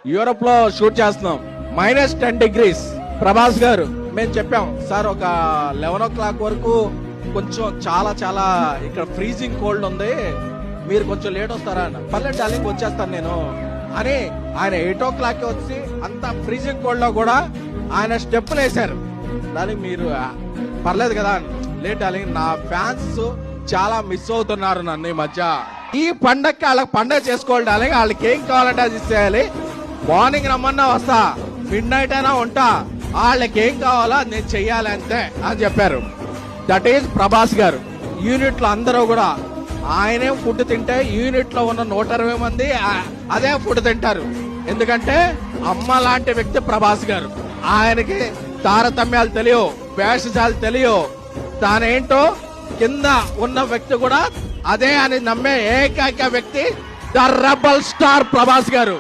Europe లో shoot చేస్తున్నాం, -10 degrees. Prabhas గారు మేము చెప్పాం సార్ ఒక 11 o'clock వరకు కొంచెం చాలా చాలా ఇక్కడ ఫ్రీజింగ్ కోల్డ్ ఉంది, మీరు కొంచెం లేట్ వస్తారా అన్న. పర్లేదు డార్లింగ్ వచ్చేస్తాను నేను అని ఆయన 8 o'clock వచ్చి అంత ఫ్రీజింగ్ కోల్డ్ లో కూడా ఆయన స్టెప్పులు వేశారు. డార్లింగ్ మీరు పర్లేదు కదా, లేట్ డార్లింగ్, నా ఫ్యాన్స్ చాలా మిస్ అవుతున్నారు నన్ను ఈ మధ్య. ఈ పండగకి వాళ్ళకి పండగ చేసుకోవాలి డార్లింగ్, వాళ్ళకి ఏం కావాలంటే అది ఇచ్చేయాలి. మార్నింగ్ రమ్మన్నా వస్తా, మిడ్-నైట్ అయినా ఉంటా, వాళ్ళకి ఏం కావాలో అది నేను చెయ్యాలి అంతే అని చెప్పారు. దట్ ఈజ్ ప్రభాస్ గారు. యూనిట్ లో అందరూ కూడా ఆయనే ఫుడ్ తింటే యూనిట్ లో ఉన్న 120 మంది అదే ఫుడ్ తింటారు. ఎందుకంటే అమ్మ లాంటి వ్యక్తి ప్రభాస్ గారు. ఆయనకి తారతమ్యాలు తెలియవు, భేషజాలు తెలియవు, తానేంటో కింద ఉన్న వ్యక్తి కూడా అదే అని నమ్మే ఏకైక వ్యక్తి ద రెబల్ స్టార్ ప్రభాస్ గారు.